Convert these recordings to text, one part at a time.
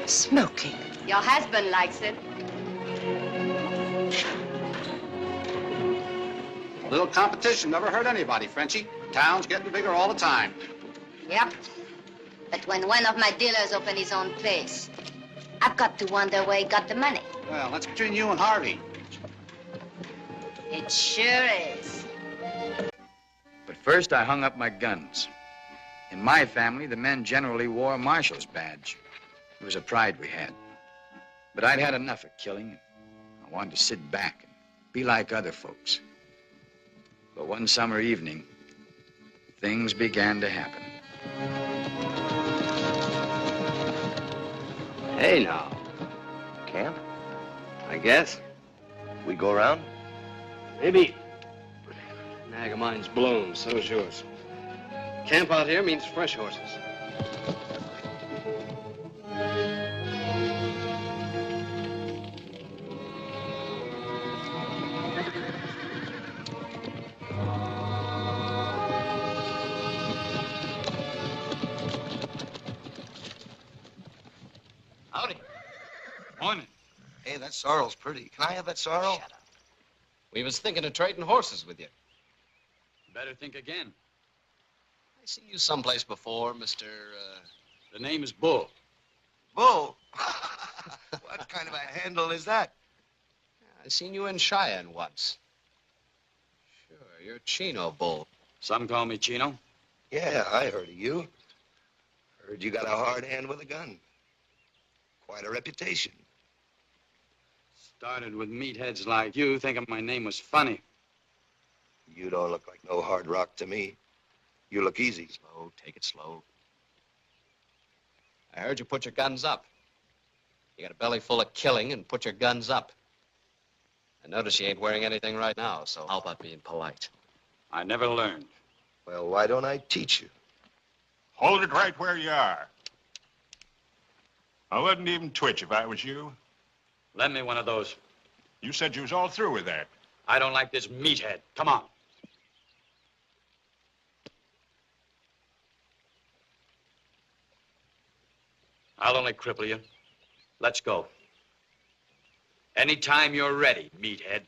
Smoking. Your husband likes it. Little competition never hurt anybody, Frenchie. Town's getting bigger all the time. Yep. But when one of my dealers opens his own place, I've got to wonder where he got the money. Well, that's between you and Harvey. It sure is. But first, I hung up my guns. In my family, the men generally wore a marshal's badge. It was a pride we had. But I'd had enough of killing. I wanted to sit back and be like other folks. But one summer evening, things began to happen. Hey, now. Camp? I guess. We go around? Maybe. Nag of mine's blown, so's yours. Camp out here means fresh horses. Howdy. Morning. Hey, that sorrel's pretty. Can I have that sorrel? Shut up. We was thinking of trading horses with you. Better think again. I seen you someplace before, Mr. The name is Bull. Bull? What kind of a handle is that? I seen you in Cheyenne once. Sure, you're Chino Bull. Some call me Chino. Yeah, I heard of you. Heard you got a hard hand with a gun. Quite a reputation. Started with meatheads like you thinking my name was funny. You don't look like no hard rock to me. You look easy. Slow, take it slow. I heard you put your guns up. You got a belly full of killing and put your guns up. I notice you ain't wearing anything right now, so how about being polite? I never learned. Well, why don't I teach you? Hold it right where you are. I wouldn't even twitch if I was you. Lend me one of those. You said you was all through with that. I don't like this meathead. Come on. I'll only cripple you. Let's go. Anytime you're ready, meathead.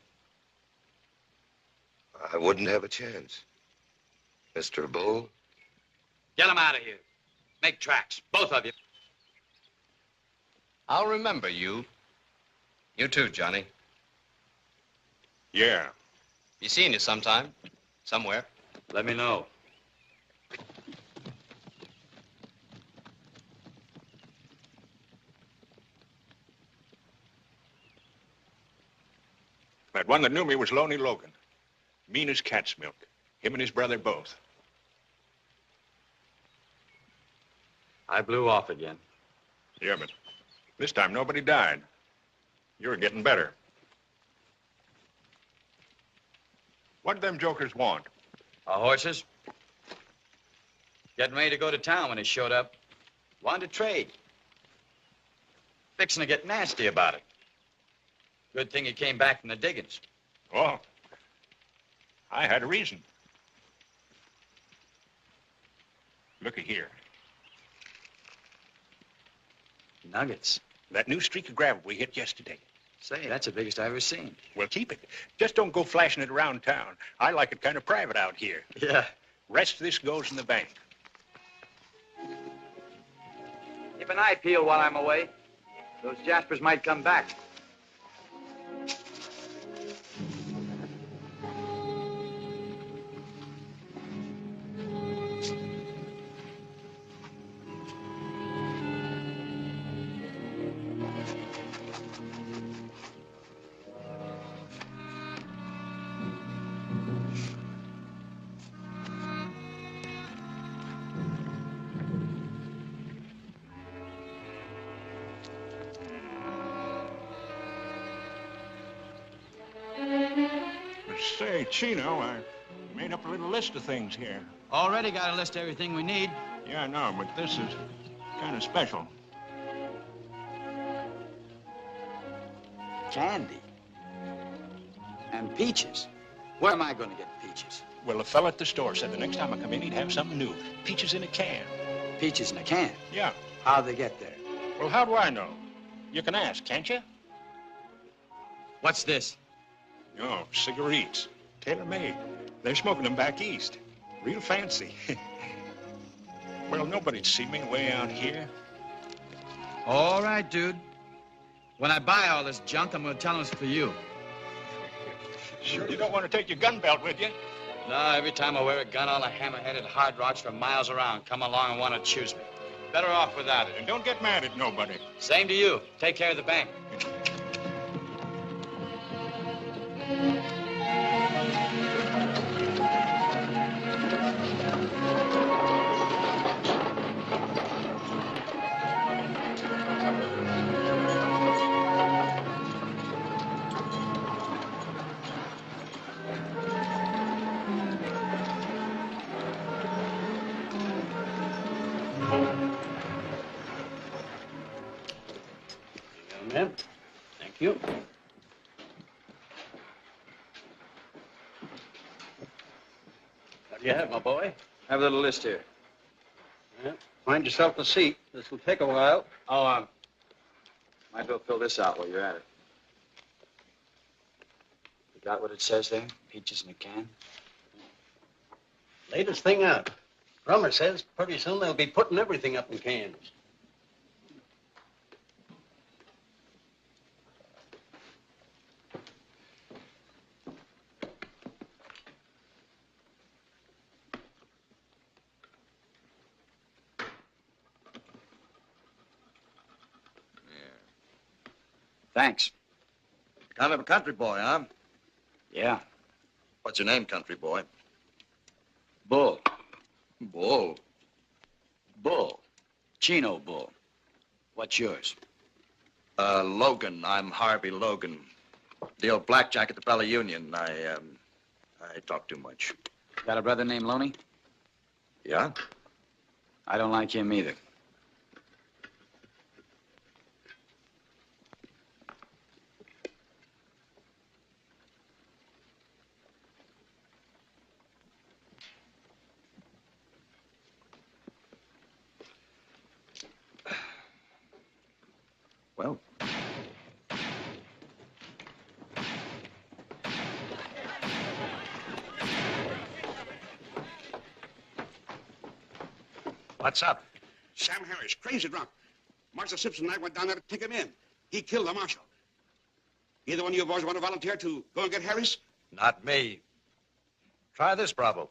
I wouldn't have a chance. Mr. Bull? Get him out of here. Make tracks, both of you. I'll remember you. You too, Johnny. Yeah. Be seeing you sometime. Somewhere. Let me know. That one that knew me was Loney Logan. Mean as cat's milk. Him and his brother both. I blew off again. Yeah, but this time nobody died. You're getting better. What did them jokers want? Our horses. Getting ready to go to town when he showed up. Wanted to trade. Fixing to get nasty about it. Good thing he came back from the diggings. Oh, I had a reason. Looky here. Nuggets. That new streak of gravel we hit yesterday. Say, that's the biggest I've ever seen. Well, keep it. Just don't go flashing it around town. I like it kind of private out here. Yeah. Rest of this goes in the bank. Keep an eye peeled while I'm away. Those Jaspers might come back. Say, Chino, I made up a little list of things here. Already got a list of everything we need. Yeah, I know, but this is kind of special. Candy. And peaches. Where am I going to get peaches? Well, the fella at the store said the next time I come in, he'd have something new. Peaches in a can. Peaches in a can. Yeah. How'd they get there? Well, how do I know? You can ask, can't you? What's this? No, cigarettes. Tailor-made. They're smoking them back east. Real fancy. Well, nobody'd see me way out here. All right, dude. When I buy all this junk, I'm gonna tell them it's for you. Sure you don't want to take your gun belt with you? No, every time I wear a gun, all the hammer-headed hard rocks for miles around come along and want to choose me. Better off without it. And don't get mad at nobody. Same to you. Take care of the bank. Ma'am, thank you. What do you have, my boy? Have a little list here. Yeah. Find yourself a seat. This will take a while. Oh, might as well fill this out while you're at it. You got what it says there? Peaches in a can? Latest thing out. Drummer says pretty soon they'll be putting everything up in cans. Thanks. Kind of a country boy, huh? Yeah. What's your name, country boy? Bull. Bull. Bull. Chino Bull. What's yours? Logan. I'm Harvey Logan. The old blackjack at the Bella Union. I talk too much. Got a brother named Loney? Yeah? I don't like him either. Well. What's up? Sam Harris, crazy drunk. Marshal Simpson and I went down there to take him in. He killed the marshal. Either one of you boys want to volunteer to go and get Harris? Not me. Try this, Bravo.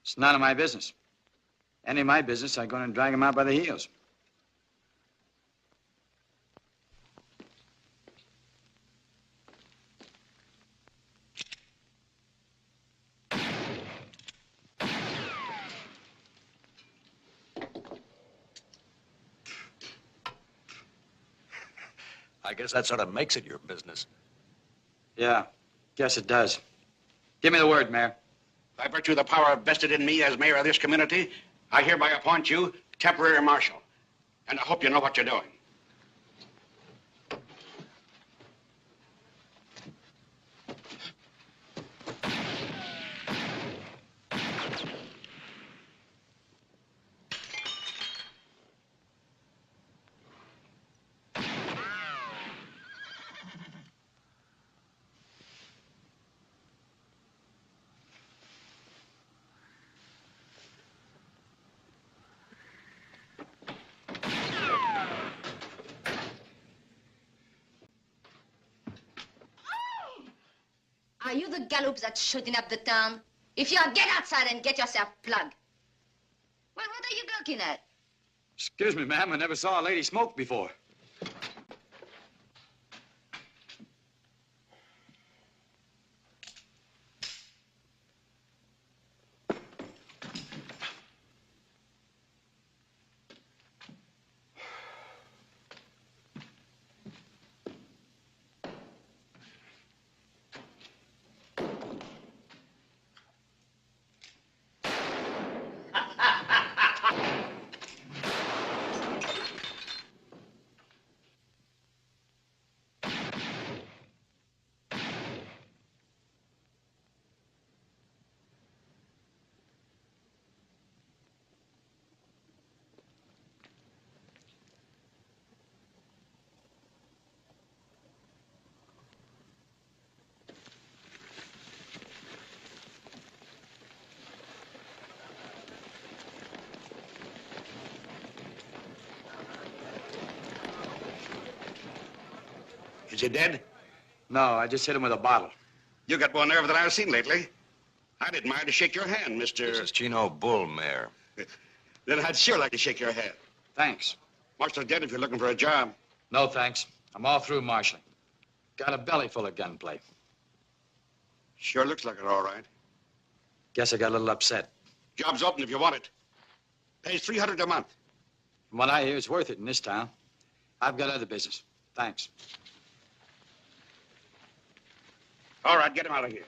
It's none of my business. Any of my business, I'd go in and drag him out by the heels. I guess that sort of makes it your business. Yeah, guess it does. Give me the word, Mayor. By virtue of the power vested in me as mayor of this community, I hereby appoint you temporary marshal. And I hope you know what you're doing. Are you the gallops that's shooting up the town? If you are, get outside and get yourself plugged. Well, what are you looking at? Excuse me, ma'am. I never saw a lady smoke before. Is he dead? No, I just hit him with a bottle. You got more nerve than I've seen lately. I didn't mind to shake your hand, Mr. This is Chino Bull, Mayor. Then I'd sure like to shake your hand. Thanks. Marshal's dead if you're looking for a job. No, thanks. I'm all through marshaling. Got a belly full of gunplay. Sure looks like it, all right. Guess I got a little upset. Job's open if you want it. Pays $300 a month. From what I hear, it's worth it in this town. I've got other business. Thanks. All right, get him out of here.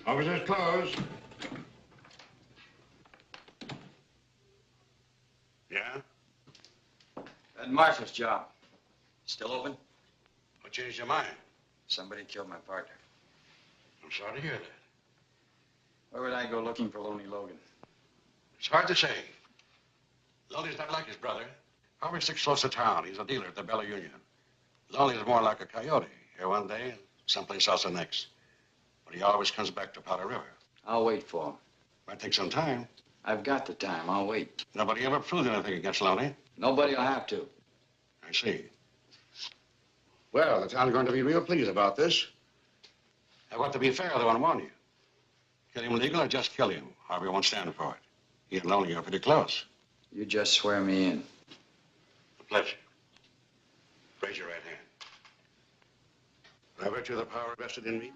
Officer's closed. Yeah? That marshal's job. Still open? What changed your mind? Somebody killed my partner. I'm sorry to hear that. Where would I go looking for Lonely Logan? It's hard to say. Loney's not like his brother. Probably sticks close to town. He's a dealer at the Bella Union. Loney's more like a coyote. Here one day and someplace else the next. But he always comes back to Powder River. I'll wait for him. Might take some time. I've got the time. I'll wait. Nobody ever proved anything against Loney. Nobody will have to. I see. Well, the town's going to be real pleased about this. I want to be fair, though, and warn you. Kill him legal or just kill him. Harvey won't stand for it. He and Loney are pretty close. You just swear me in. A pleasure. Raise your right hand. By virtue of the power vested in me,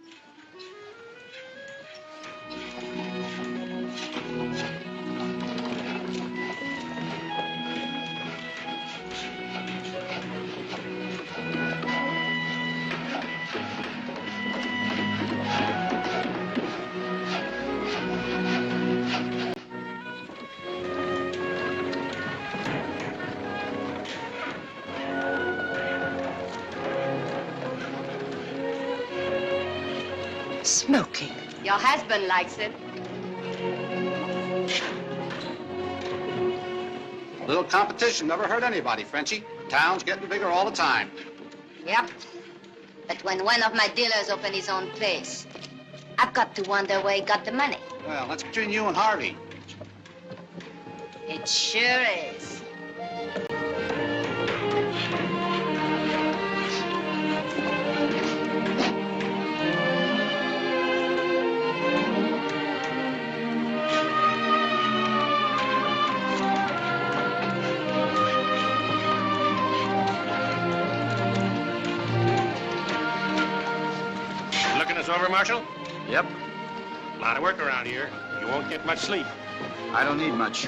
Smoking. Your husband likes it. Little competition never hurt anybody, Frenchie. Town's getting bigger all the time. Yep. But when one of my dealers open his own place, I've got to wonder where he got the money. Well, that's between you and Harvey. It sure is. Looking us over, Marshal? Yep. A lot of work around here. You won't get much sleep. I don't need much.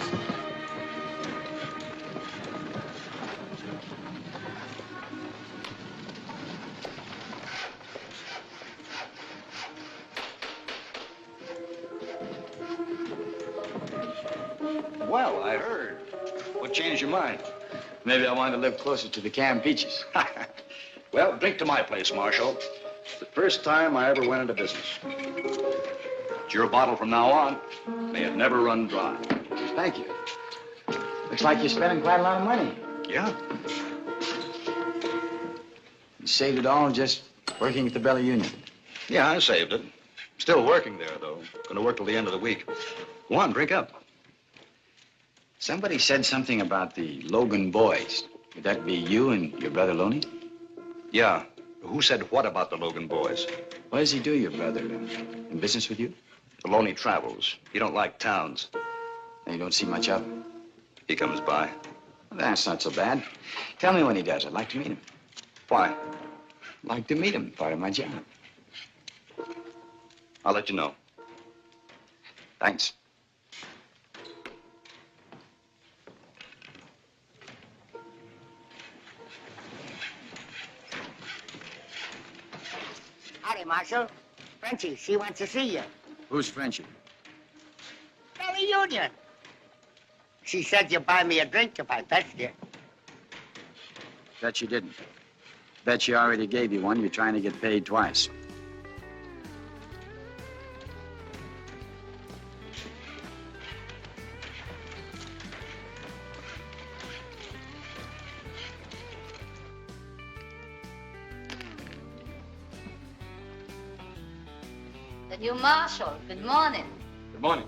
Well, I heard. What changed your mind? Maybe I wanted to live closer to the canned peaches. Well, drink to my place, Marshal. The first time I ever went into business. It's your bottle from now on. May it never run dry. Thank you. Looks like you're spending quite a lot of money. Yeah? You saved it all just working at the Bella Union. Yeah, I saved it. Still working there, though. Gonna work till the end of the week. Go on, drink up. Somebody said something about the Logan boys. Would that be you and your brother Loney? Yeah. Who said what about the Logan boys? What does he do, your brother? In business with you? Maloney travels. He don't like towns. You don't see much of him. He comes by. Well, that's not so bad. Tell me when he does. I'd like to meet him. Why? I'd like to meet him. Part of my job. I'll let you know. Thanks. Howdy, Marshal. Frenchie, she wants to see you. Who's Frenchie? Belly Union. She said you'd buy me a drink if I fetched you. Bet you didn't. Bet she already gave you one. You're trying to get paid twice. The new marshal. Good morning. Good morning.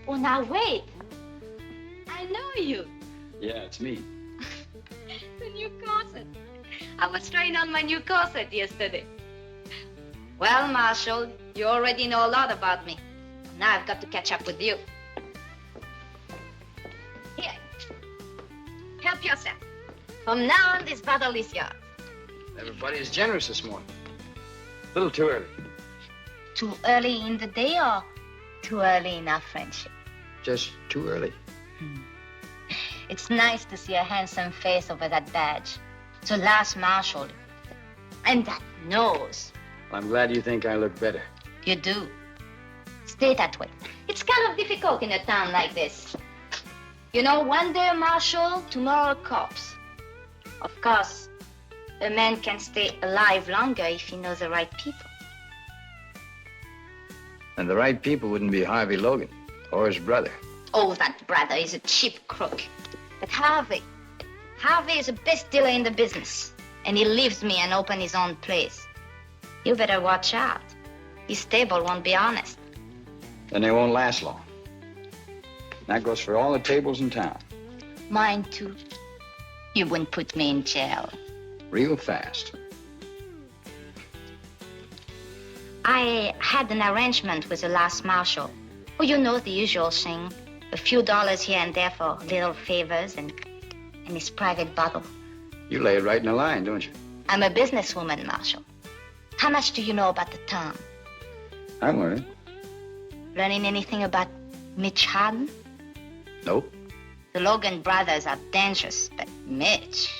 Oh, now wait. I know you. Yeah, it's me. The new corset. I was trying on my new corset yesterday. Well, Marshal, you already know a lot about me. Now I've got to catch up with you. Here. Help yourself. From now on, this bottle is yours. Everybody is generous this morning. A little too early. Too early in the day or too early in our friendship? Just too early. It's nice to see a handsome face over that badge. It's the last marshal. And that nose. I'm glad you think I look better. You do. Stay that way. It's kind of difficult in a town like this. You know, one day a marshal, tomorrow a corpse. Of course, a man can stay alive longer if he knows the right people. And the right people wouldn't be Harvey Logan or his brother. Oh, that brother is a cheap crook. But Harvey is the best dealer in the business. And he leaves me and open his own place. You better watch out. His stable won't be honest. Then they won't last long. That goes for all the tables in town. Mine, too. You wouldn't put me in jail. Real fast. I had an arrangement with the last marshal. Oh, you know the usual thing. A few dollars here and there for little favors and his private bottle. You lay it right in a line, don't you? I'm a businesswoman, Marshal. How much do you know about the town? I'm learning. Learning anything about Mitch Harden? Nope. The Logan brothers are dangerous, but Mitch,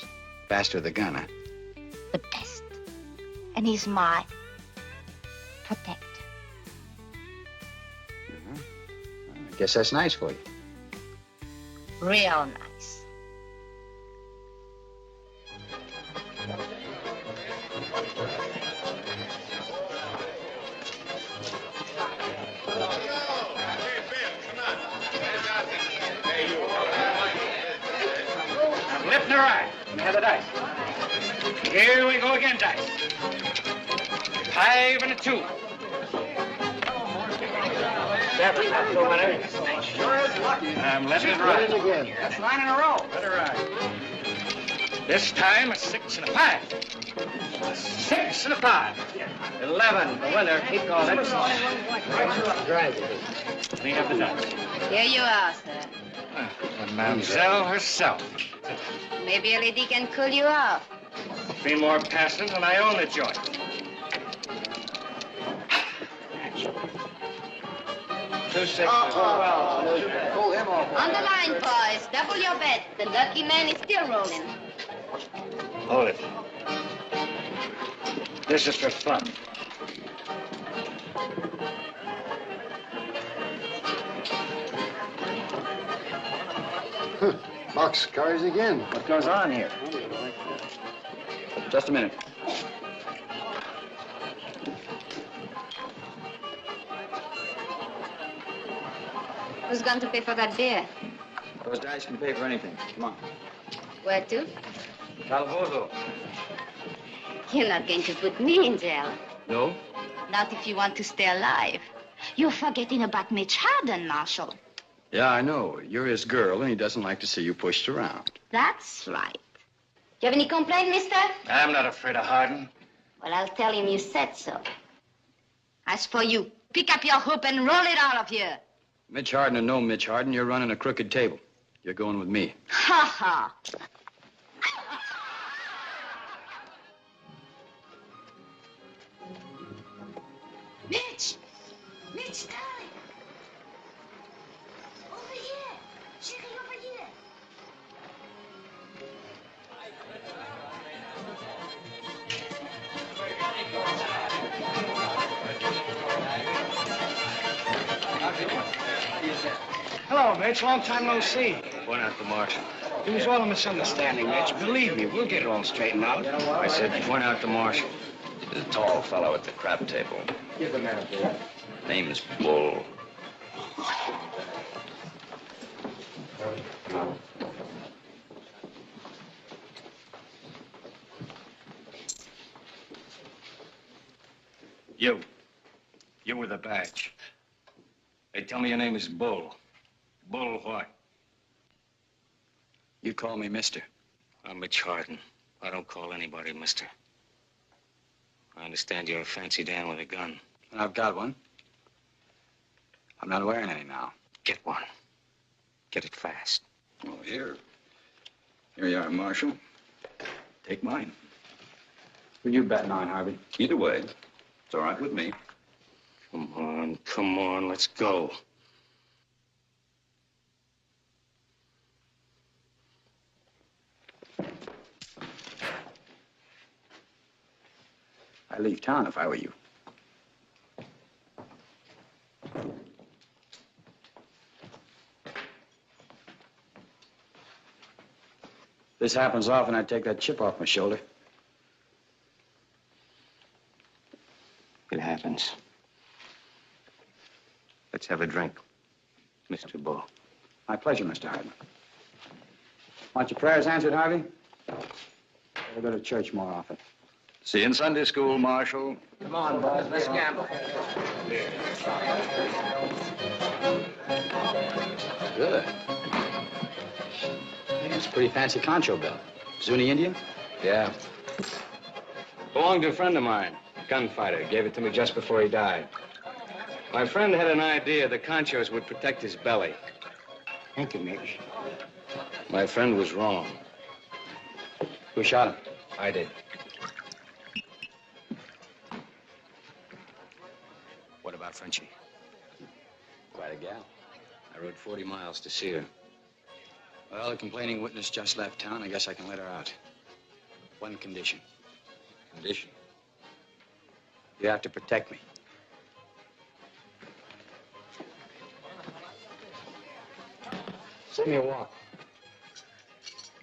Faster the gun, huh? the best. And he's my protector. I guess that's nice for you. Real nice. I'm lifting her eye. Have the dice. Here we go again, dice. 5 and a 2. 7, that's the winner. I'm letting it ride. That's 9 in a row. Let her ride. This time a 6 and a 5. 6 and a 5. 11, the winner. Keep going. Clean up the dice. Here you are, sir. The mamselle herself. Maybe a lady can cool you off. 3 more passes and I own the joint. Two sixes. Pull him off. On the line, boys. Double your bet. The lucky man is still rolling. Hold it. This is for fun. Box carries again. What goes on here? Just a minute. Who's going to pay for that beer? Those dice can pay for anything. Come on. Where to? Calabozo. You're not going to put me in jail. No? Not if you want to stay alive. You're forgetting about Mitch Harden, Marshal. Yeah, I know. You're his girl, and he doesn't like to see you pushed around. That's right. you have any complaint, mister? I'm not afraid of Hardin. Well, I'll tell him you said so. As for you, pick up your hoop and roll it out of here. Mitch Harden or no Mitch Harden, you're running a crooked table. You're going with me. Ha ha. Mitch! Mitch, darling! Over here! Chérie, over here! Hello, Mitch. Long time no see. Point out the marshal. It was all a misunderstanding, Mitch. Believe me, we'll get it all straightened out. I said point out the marshal. The tall fellow at the crab table. Give the man a beer. Name's Bull. You. You with a badge. They tell me your name is Bull. Bull what? You call me mister. I'm Mitch Harden. I don't call anybody mister. I understand you're a fancy Dan with a gun. And I've got one. I'm not wearing any now. Get one. Get it fast. Oh, here. Here you are, Marshal. Take mine. Who you betting on, Harvey? Either way, it's all right with me. Come on, let's go. I'd leave town if I were you. This happens often, I take that chip off my shoulder. It happens. Let's have a drink, Mr. Bull. My pleasure, Mr. Harden. Want your prayers answered, Harvey? Better go to church more often. See you in Sunday school, Marshal. Come on, boys, let's gamble. Good. It's a pretty fancy concho belt. Zuni Indian? Yeah. Belonged to a friend of mine, gunfighter. Gave it to me just before he died. My friend had an idea the conchos would protect his belly. Thank you, Mitch. My friend was wrong. Who shot him? I did. What about Frenchie? Quite a gal. I rode 40 miles to see her. Well, the complaining witness just left town. I guess I can let her out. One condition. Condition? You have to protect me. Send me a walk.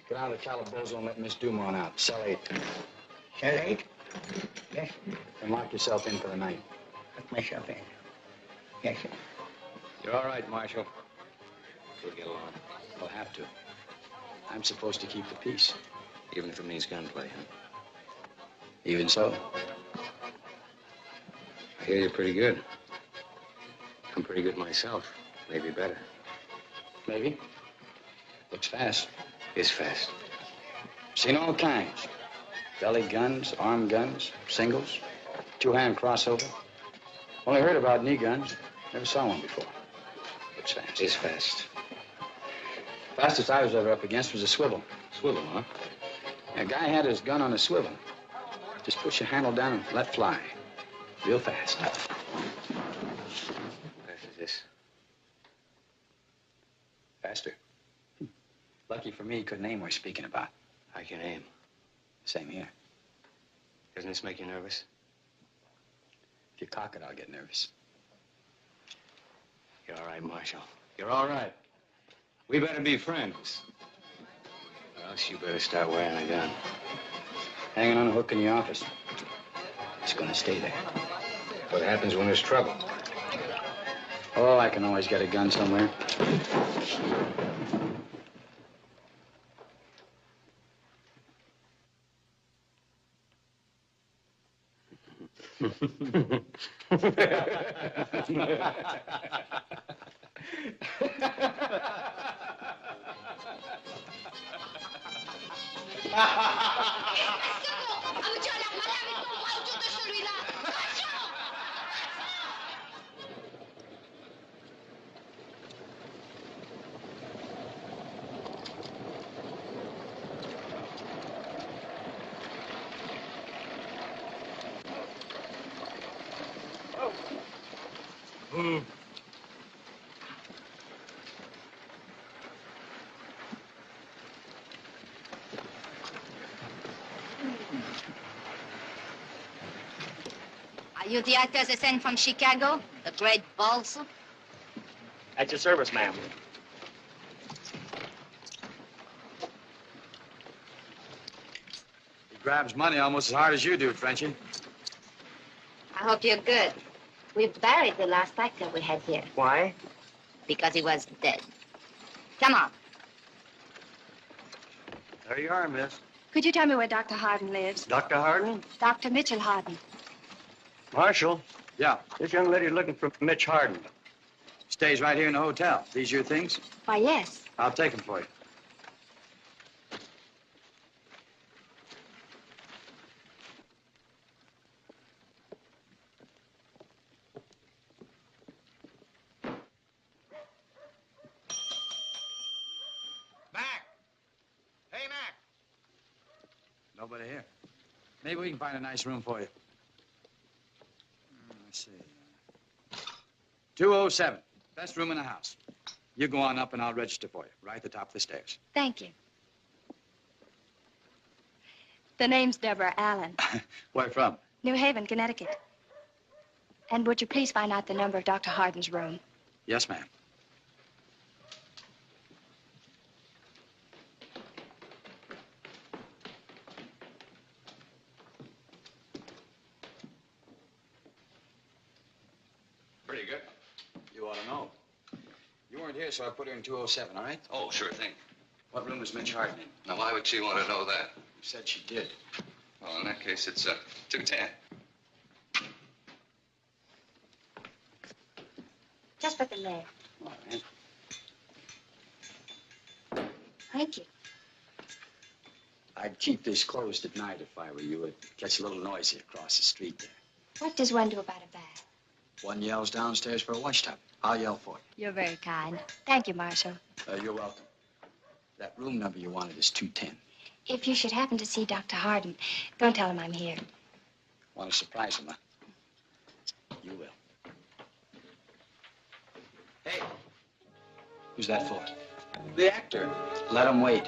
Get out of the calabozo and let Miss Dumont out. Cell 8. Cell 8? Yes, And lock yourself in for the night. put myself in. Yes, sir. You're all right, Marshal. We'll get along. I'll have to. I'm supposed to keep the peace. Even if it means gunplay, huh? Even so. I hear you're pretty good. I'm pretty good myself. Maybe better. Maybe. Looks fast. Is fast. Seen all kinds. Belly guns, arm guns, singles, two-hand crossover. Only heard about knee guns. Never saw one before. Looks fast. Is fast. Fastest I was ever up against was a swivel. Swivel, huh? A guy had his gun on a swivel. Just push the handle down and let fly. Real fast. Fast as this. Faster. Lucky for me, he couldn't aim we're speaking about. I can aim. Same here. Doesn't this make you nervous? If you cock it, I'll get nervous. You're all right, Marshal. You're all right. We better be friends. Or else you better start wearing a gun. Hanging on a hook in the office. It's gonna stay there. What happens when there's trouble? Oh, I can always get a gun somewhere. Amici, la malade, moi, autour de celui-là. Attention! Are you the actors they sent from Chicago? The great balls? At your service, ma'am. He grabs money almost as hard as you do, Frenchie. I hope you're good. We buried the last actor we had here Why? because he was dead. Come on. There you are, miss. Could you tell me where Dr. Harden lives? Dr. Harden? Dr. Mitchell Harden. Marshal, Yeah. this young lady's looking for Mitch Harden. Stays right here in the hotel. These your things? Why, yes. I'll take them for you. Mac! Hey, Mac! Nobody here. Maybe we can find a nice room for you. Let's see. 207. Best room in the house. You go on up and I'll register for you. Right at the top of the stairs. Thank you. The name's Deborah Allen, Where from? New Haven, Connecticut. And would you please find out the number of Dr. Harden's room? Yes, ma'am. Pretty good. You ought to know. You weren't here, so I put her in 207, all right? Oh, sure thing. What room was Mitch Harden in? Now, why would she want to know that? You said she did. Well, in that case, it's 210. Just put them there. All right. Thank you. I'd keep this closed at night if I were you. It'd gets a little noisy across the street there. What does one do about a bath? One yells downstairs for a washtub. I'll yell for you. You're very kind. Thank you, Marshal. You're welcome. That room number you wanted is 210. If you should happen to see Dr. Harden, don't tell him I'm here. Want to surprise him, huh? You will. Hey. Who's that for? The actor. Let him wait.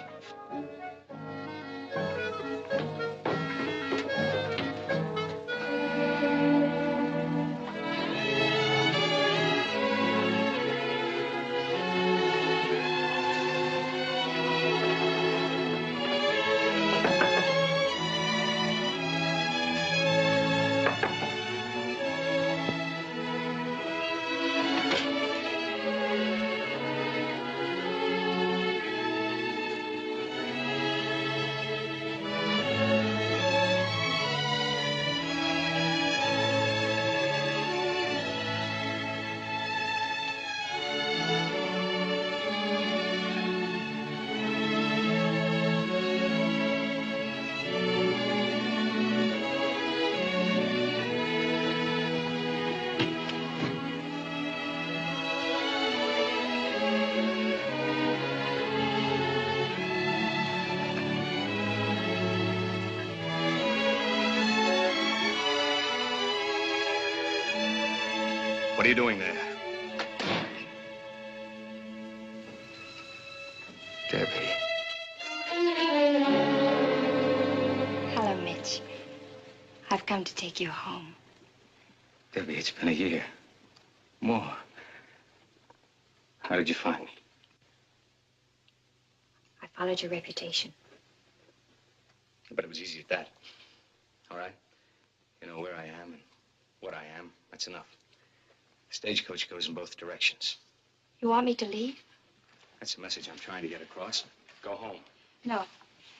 What are you doing there? Debbie. Hello, Mitch. I've come to take you home. Debbie, it's been a year. More. How did you find me? I followed your reputation. But it was easy at that. All right? You know where I am and what I am. That's enough. The stagecoach goes in both directions. You want me to leave? That's the message I'm trying to get across. Go home. No,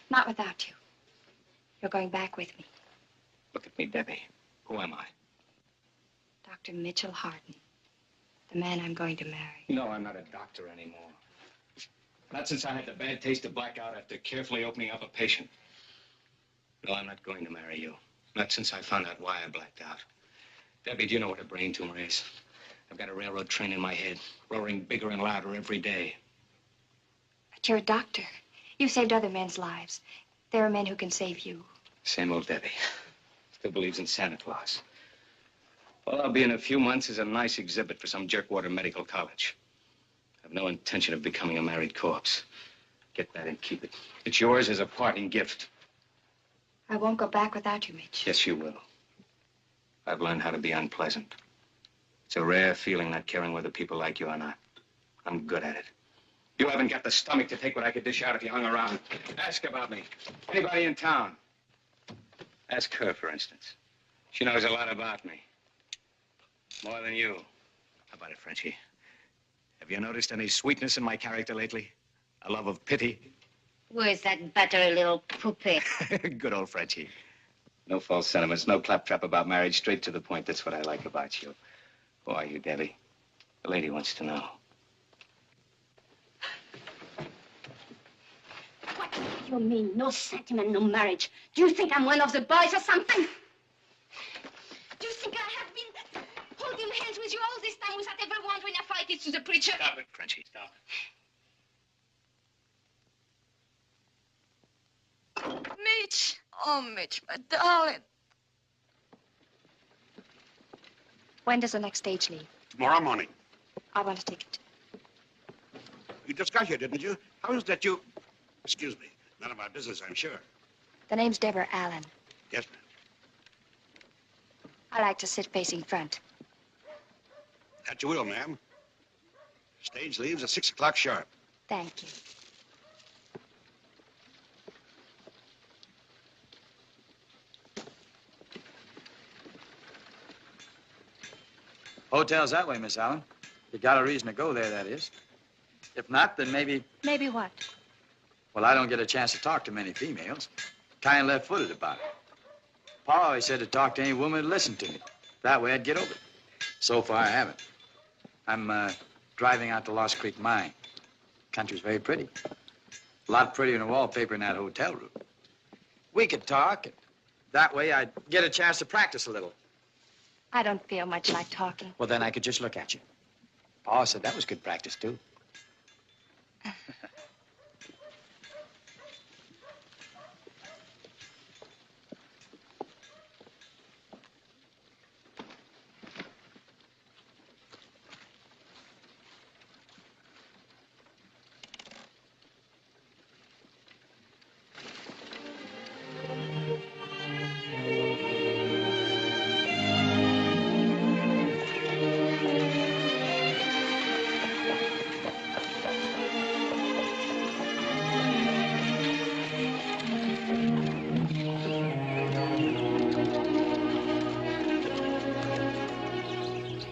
not without you. You're going back with me. Look at me, Debbie. Who am I? Dr. Mitchell Harden, the man I'm going to marry. No, I'm not a doctor anymore. Not since I had the bad taste of blackout after carefully opening up a patient. No, I'm not going to marry you. Not since I found out why I blacked out. Debbie, do you know what a brain tumor is? I've got a railroad train in my head, roaring bigger and louder every day. But you're a doctor. You've saved other men's lives. There are men who can save you. Same old Debbie. Still believes in Santa Claus. All I'll be in a few months is a nice exhibit for some jerkwater medical college. I've no intention of becoming a married corpse. Get that and keep it. It's yours as a parting gift. I won't go back without you, Mitch. Yes, you will. I've learned how to be unpleasant. It's a rare feeling not caring whether people like you or not. I'm good at it. You haven't got the stomach to take what I could dish out if you hung around. Ask about me. Anybody in town. Ask her, for instance. She knows a lot about me. More than you. How about it, Frenchie? Have you noticed any sweetness in my character lately? A love of pity? Where's that buttery little poupée? Good old Frenchie. No false sentiments, no claptrap about marriage. Straight to the point. That's what I like about you. Who are you, Debbie? The lady wants to know. What do you mean, no sentiment, no marriage? Do you think I'm one of the boys or something? Do you think I have been holding hands with you all this time without ever wondering if I did to the preacher? Stop it, Frenchie, stop it. Mitch! Oh, Mitch, my darling. When does the next stage leave? Tomorrow morning. I want a ticket. You just got here, didn't you? How is that you... Excuse me. None of my business, I'm sure. The name's Deborah Allen. Yes, ma'am. I like to sit facing front. That you will, ma'am. Stage leaves at 6 o'clock sharp. Thank you. Hotel's that way, Miss Allen. You got a reason to go there, that is. If not, then maybe... Maybe what? Well, I don't get a chance to talk to many females. Kind of left-footed about it. Pa always said to talk to any woman who'd listen to me. That way I'd get over it. So far, I haven't. I'm driving out to Lost Creek Mine. Country's very pretty. A lot prettier than the wallpaper in that hotel room. We could talk, and that way I'd get a chance to practice a little. I don't feel much like talking. Well, then I could just look at you. Pa said that was good practice, too.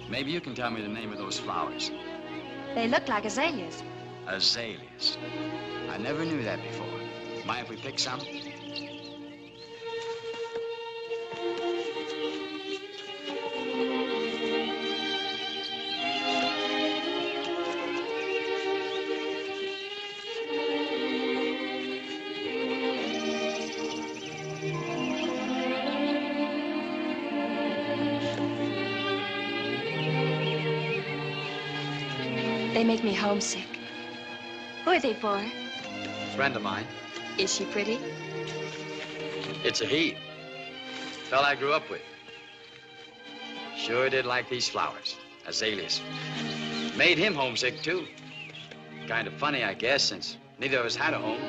Maybe you can tell me the name of those flowers. They look like azaleas. Azaleas. I never knew that before. Mind if we pick some? They make me homesick. Who are they for? A friend of mine. Is she pretty? It's a he. Fella I grew up with. Sure did like these flowers. Azaleas. Made him homesick, too. Kind of funny, I guess, since neither of us had a home.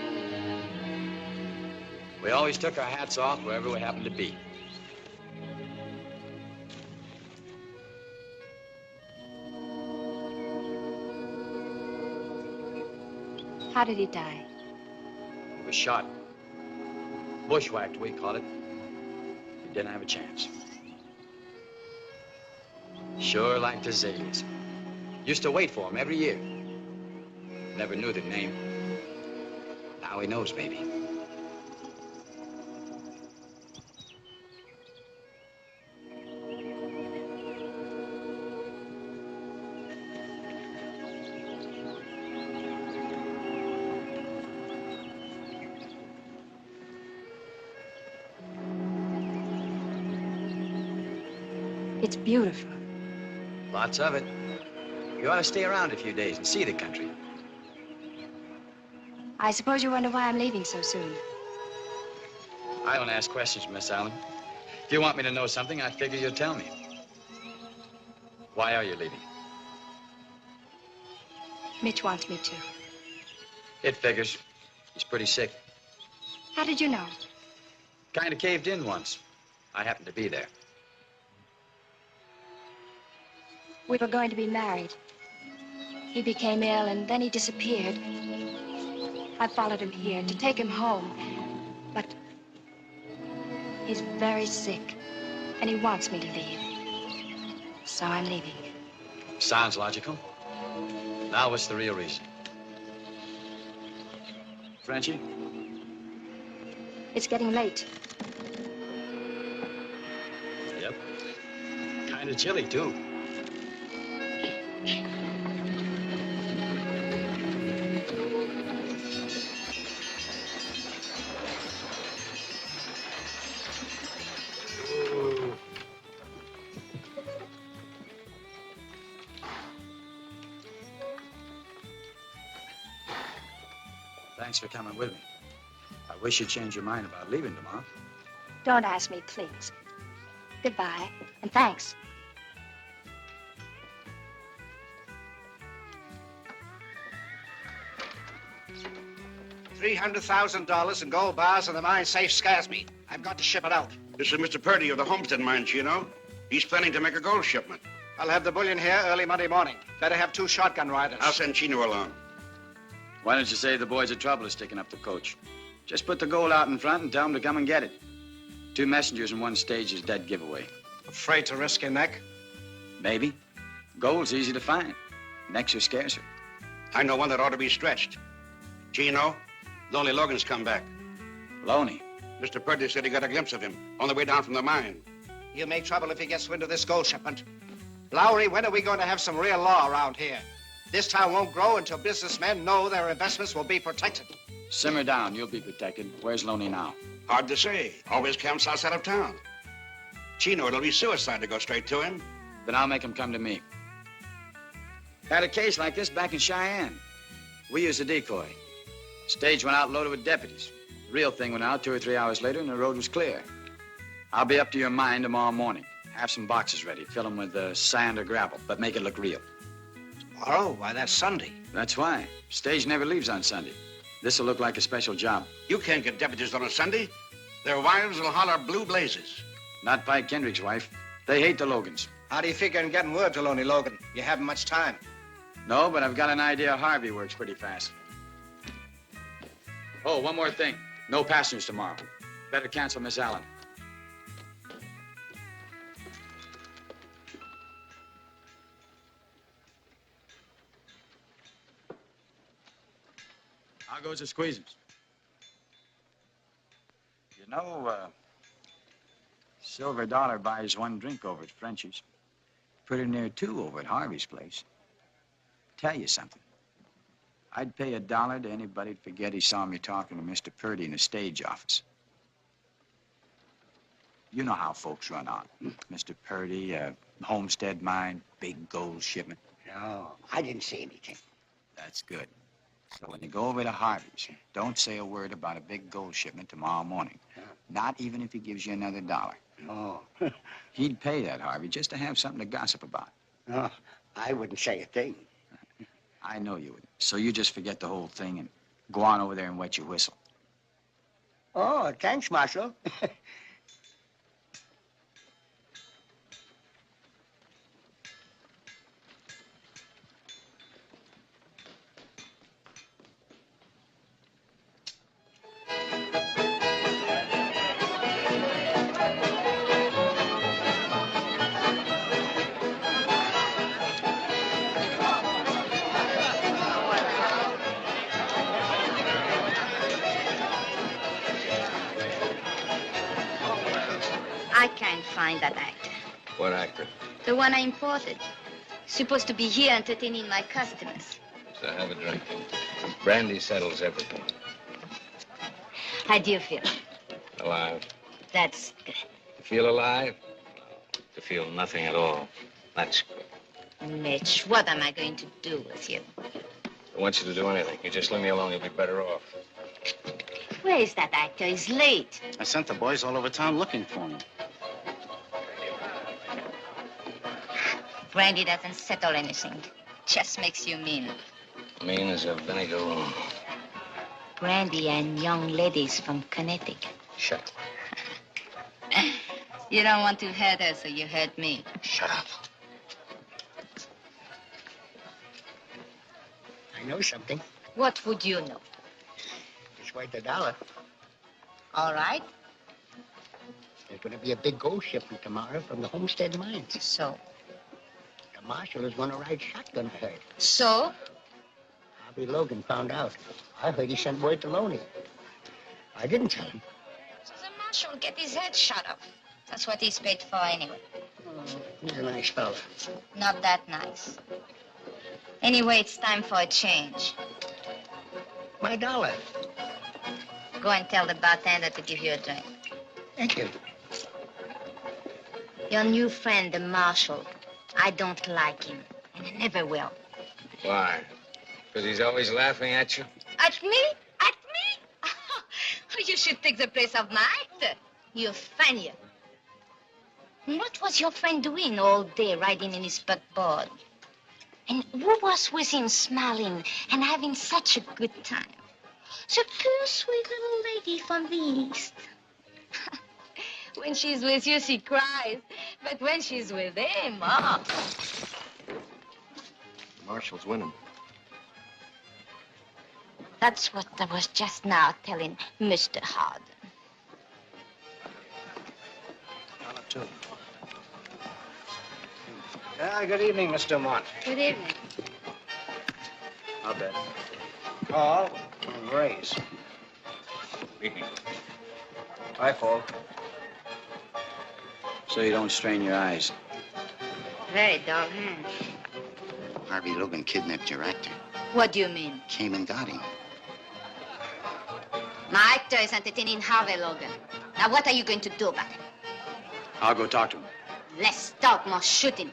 We always took our hats off wherever we happened to be. How did he die? He was shot. Bushwhacked, we call it. He didn't have a chance. Sure liked azaleas. Used to wait for him every year. Never knew their name. Now he knows, maybe. It's beautiful. Lots of it. You ought to stay around a few days and see the country. I suppose you wonder why I'm leaving so soon. I don't ask questions, Miss Allen. If you want me to know something, I figure you'll tell me. Why are you leaving? Mitch wants me to. It figures. He's pretty sick. How did you know? Kind of caved in once. I happened to be there. We were going to be married. He became ill, and then he disappeared. I followed him here to take him home. But he's very sick, and he wants me to leave. So I'm leaving. Sounds logical. Now, what's the real reason? Frenchie? It's getting late. Yep. Kind of chilly, too. Thanks for coming with me. I wish you'd change your mind about leaving tomorrow. Don't ask me, please. Goodbye, and thanks. $300,000 in gold bars in the mine safe scares me. I've got to ship it out. This is Mr. Purdy of the Homestead Mines, you know. He's planning to make a gold shipment. I'll have the bullion here early Monday morning. Better have 2 shotgun riders. I'll send Chino along. Why don't you say the boys are trouble is sticking up the coach? Just put the gold out in front and tell them to come and get it. 2 messengers in one stage is dead giveaway. Afraid to risk your neck? Maybe. Gold's easy to find. Necks are scarcer. I know one that ought to be stretched. Chino, Lonely Logan's come back. Loney? Mr. Purdy said he got a glimpse of him on the way down from the mine. He'll make trouble if he gets wind of this gold shipment. Lowry, when are we going to have some real law around here? This town won't grow until businessmen know their investments will be protected. Simmer down. You'll be protected. Where's Loney now? Hard to say. Always camps outside of town. Chino, it'll be suicide to go straight to him. Then I'll make him come to me. Had a case like this back in Cheyenne. We used a decoy. Stage went out loaded with deputies. The real thing went out 2 or 3 hours later, and the road was clear. I'll be up to your mine tomorrow morning. Have some boxes ready. Fill them with sand or gravel, but make it look real. Tomorrow? Why, that's Sunday. That's why. Stage never leaves on Sunday. This'll look like a special job. You can't get deputies on a Sunday. Their wives will holler blue blazes. Not Pike Kendrick's wife. They hate the Logans. How do you figure on getting word to Lonely Logan? You haven't much time. No, but I've got an idea Harvey works pretty fast. Oh, one more thing. No passengers tomorrow. Better cancel Miss Allen. How goes the squeezins? You know, Silver Dollar buys 1 drink over at Frenchie's. Pretty near 2 over at Harvey's place. Tell you something. I'd pay $1 to anybody to forget he saw me talking to Mr. Purdy in the stage office. You know how folks run on. Mr. Purdy, Homestead Mine, big gold shipment. No, I didn't see anything. That's good. So when you go over to Harvey's, don't say a word about a big gold shipment tomorrow morning. Not even if he gives you another $1. No. He'd pay that, Harvey, just to have something to gossip about. No, I wouldn't say a thing. I know you would. So you just forget the whole thing and go on over there and wet your whistle. Oh, thanks, Marshal. I can't find that actor. What actor? The one I imported. Supposed to be here entertaining my customers. So have a drink. Brandy settles everything. How do you feel? Alive. That's good. You feel alive? To feel nothing at all. That's good. Mitch, what am I going to do with you? I want you to do anything. You just leave me alone, you'll be better off. Where is that actor? He's late. I sent the boys all over town looking for him. Brandy doesn't settle anything. Just makes you mean. Mean as a vinegar room. Brandy and young ladies from Connecticut. Shut up. You don't want to hurt her, so you hurt me. Shut up. I know something. What would you know? It's worth $1. All right. There's going to be a big gold shipment tomorrow from the Homestead Mines. So? The marshal is going to ride shotgun, I heard. So? Harvey Logan found out. I heard he sent word to Loney. I didn't tell him. So the marshal will get his head shot off. That's what he's paid for anyway. Oh, he's a nice fella. Not that nice. Anyway, it's time for a change. My $1. Go and tell the bartender to give you a drink. Thank you. Your new friend, the marshal, I don't like him, and I never will. Why? Because he's always laughing at you? At me? At me? You should take the place of my actor. You're funnier. What was your friend doing all day riding in his buckboard? And who was with him smiling and having such a good time? The poor sweet little lady from the East. When she's with you, she cries. But when she's with him, oh. Marshall's winning. That's what I was just now telling Mr. Harden. Good evening, Mr. Mont. Good evening. I'll bet. Call and raise. Evening. Hi, Paul. So you don't strain your eyes. Very dull hand. Harvey Logan kidnapped your actor. What do you mean? Came and got him. My actor is entertaining Harvey Logan. Now, what are you going to do about it? I'll go talk to him. Less talk, more shooting.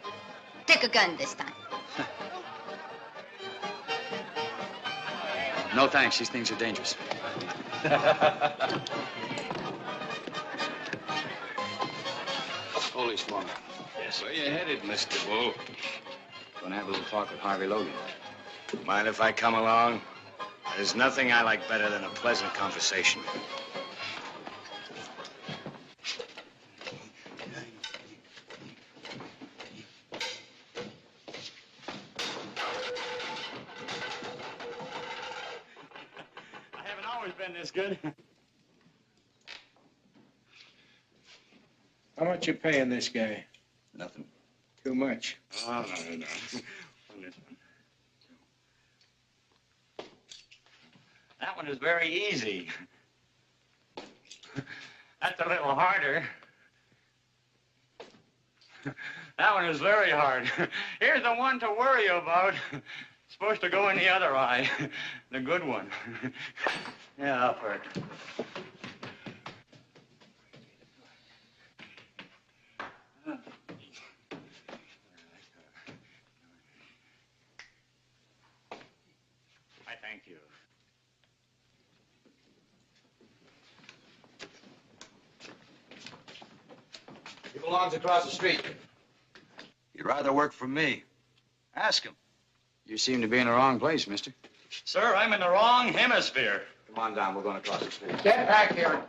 Take a gun this time. No thanks, these things are dangerous. Holy smoke. Yes, where you headed, Mr. Bull? Gonna have a little talk with Harvey Logan. Mind if I come along? There's nothing I like better than a pleasant conversation. I haven't always been this good. How much you paying this guy? Nothing. Too much. Oh, no. On this one. That one is very easy. That's a little harder. That one is very hard. Here's the one to worry about. Supposed to go in the other eye. The good one. Yeah, upward. I thank you. He belongs across the street. He'd rather work for me. Ask him. You seem to be in the wrong place, mister. Sir, I'm in the wrong hemisphere. Come on down, we're going across the street. Get back here.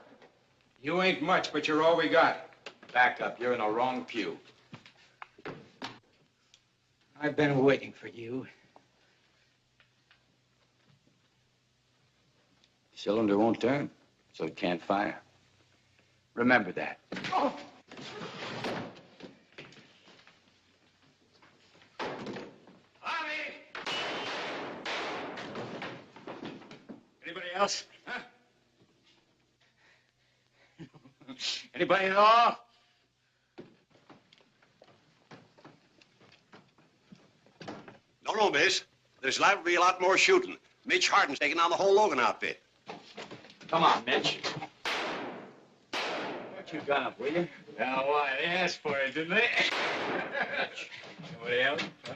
You ain't much, but you're all we got. Back up, you're in the wrong pew. I've been waiting for you. Cylinder won't turn, so it can't fire. Remember that. Oh. Anybody else? Huh? Anybody at all? No, miss. There's liable to be a lot more shooting. Mitch Harden's taking on the whole Logan outfit. Come on, Mitch. Put your gun up, will you? Now, why? They asked for it, didn't they? Somebody else? Huh?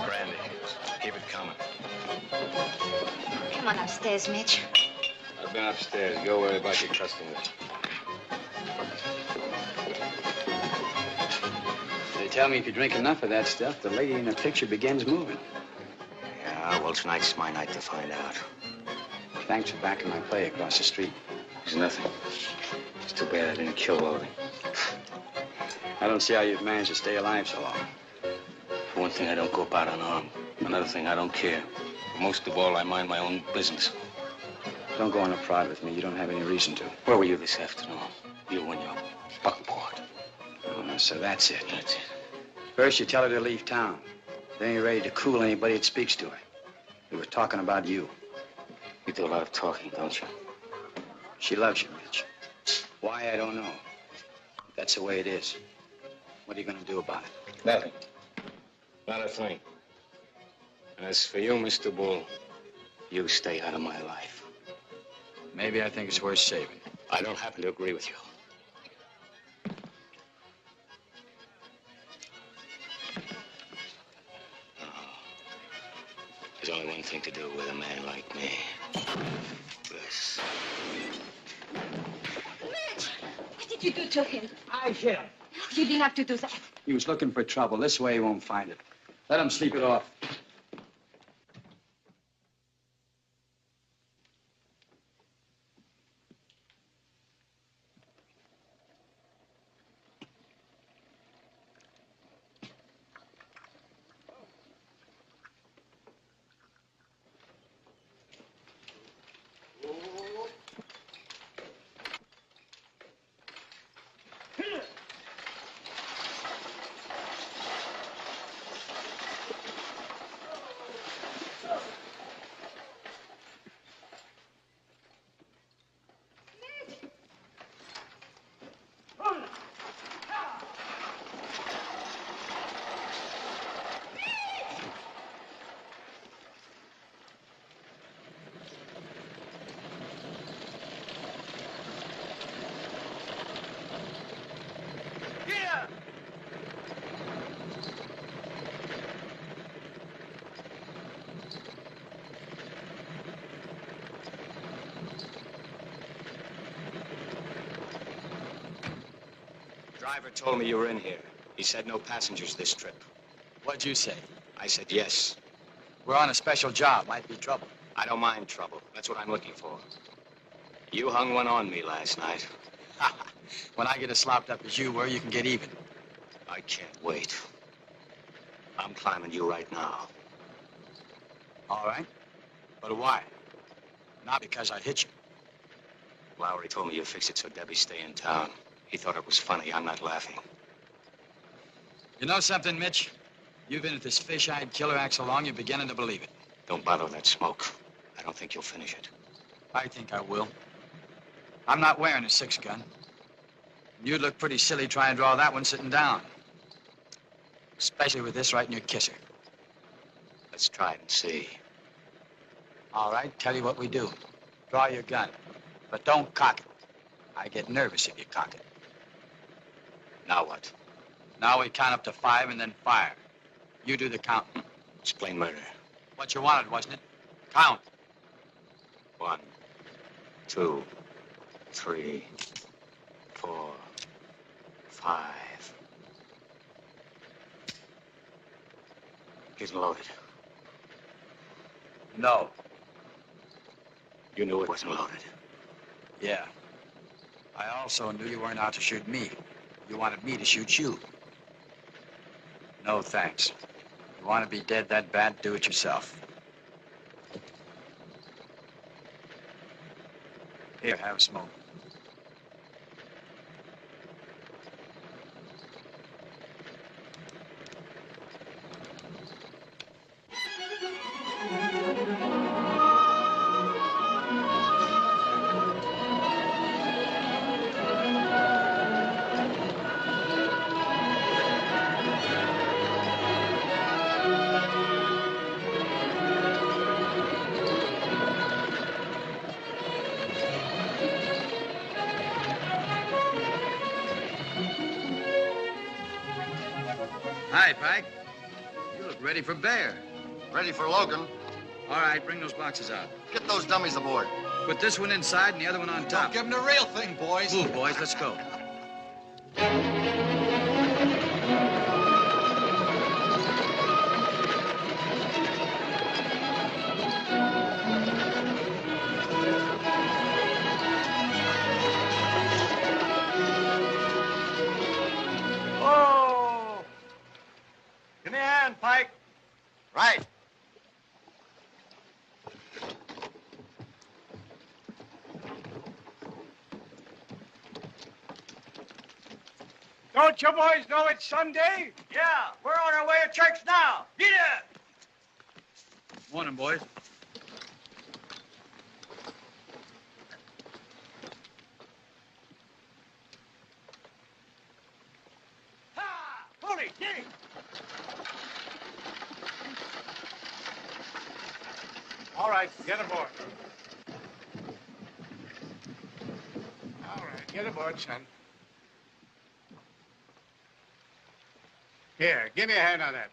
Brandy. Keep it coming. Come on upstairs, Mitch. I've been upstairs. Go worry about your customers. They tell me if you drink enough of that stuff, the lady in the picture begins moving. Yeah, well, tonight's my night to find out. Thanks for backing my play across the street. There's nothing. It's too bad I didn't kill Logan. I don't see how you've managed to stay alive so long. For one thing, I don't go about unarmed. Another thing, I don't care. But most of all, I mind my own business. Don't go on a prod with me. You don't have any reason to. Where were you this afternoon? You and your buckboard. Oh, so that's it. That's it. First, you tell her to leave town. Then you're ready to cool anybody that speaks to her. We were talking about you. You do a lot of talking, don't you? She loves you, Mitch. Why, I don't know. But that's the way it is. What are you going to do about it? Nothing. Not a thing. As for you, Mr. Bull, you stay out of my life. Maybe I think it's worth saving. I don't happen to agree with you. There's only one thing to do with a man like me. This. Mitch! What did you do to him? I hit him. You didn't have to do that. He was looking for trouble. This way he won't find it. Let him sleep it off. Driver told me you were in here. He said no passengers this trip. What'd you say? I said yes. We're on a special job. Might be trouble. I don't mind trouble. That's what I'm looking for. You hung one on me last night. When I get as slopped up as you were, you can get even. I can't wait. I'm climbing you right now. All right. But why? Not because I hit you. Lowry told me you fixed it so Debbie stay in town. He thought it was funny. I'm not laughing. You know something, Mitch? You've been at this fish-eyed killer act so long, you're beginning to believe it. Don't bother with that smoke. I don't think you'll finish it. I think I will. I'm not wearing a 6-gun. You'd look pretty silly trying to draw that one sitting down. Especially with this right in your kisser. Let's try it and see. All right, tell you what we do. Draw your gun, but don't cock it. I get nervous if you cock it. Now what? Now we count up to 5 and then fire. You do the counting. It's plain murder. What you wanted, wasn't it? Count. 1, 2, 3, 4, 5. He's loaded. No. You knew it wasn't loaded. Yeah. I also knew you weren't out to shoot me. You wanted me to shoot you. No, thanks. You want to be dead that bad, do it yourself. Here, have a smoke. Hi, Pike. You look ready for bear. Ready for Logan. All right, bring those boxes out. Get those dummies aboard. Put this one inside and the other one on top. Give him the real thing, boys. Move, boys, let's go. Oh! Give me a hand, Pike. Right. Don't you boys know it's Sunday? Yeah, we're on our way to church now. Get it! Morning, boys. Ha! Holy, get it! All right, get aboard. All right, get aboard, son. Here, give me a hand on that.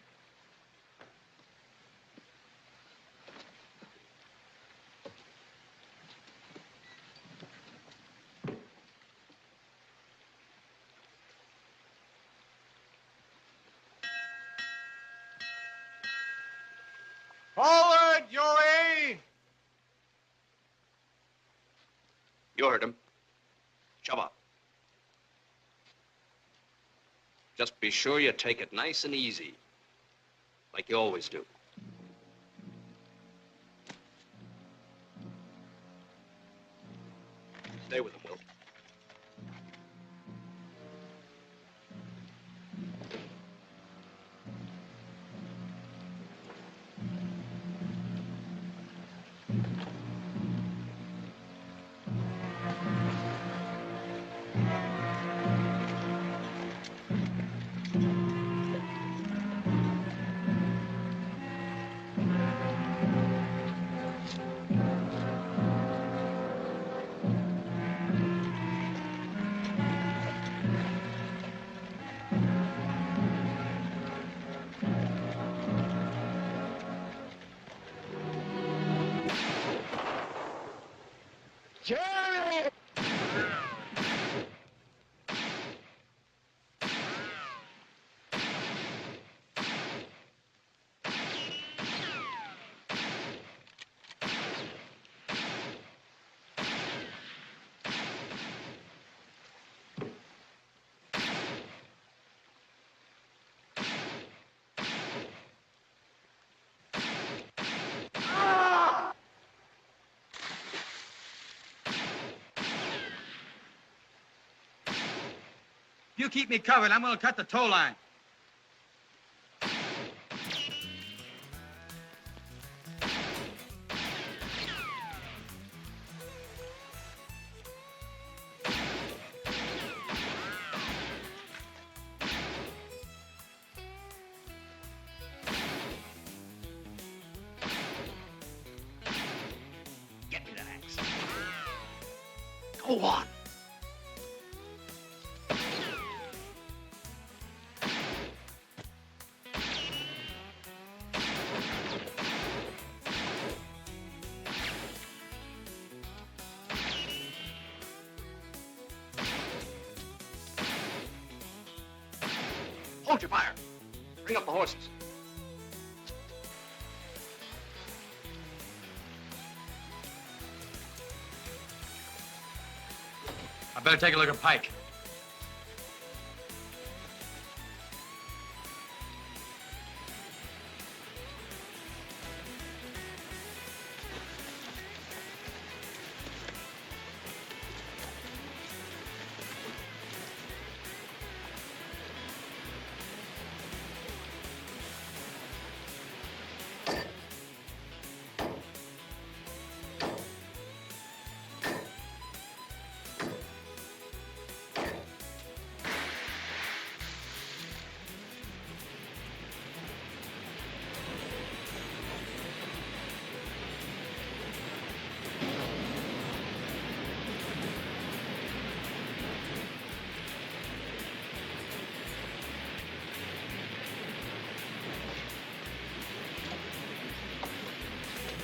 Forward, Joey! You heard him. Shove up. Just be sure you take it nice and easy, like you always do. Stay with him, Will. Jerry! You keep me covered, I'm gonna cut the tow line. Get me that axe. Go on. Hold your fire. Bring up the horses. I better take a look at Pike.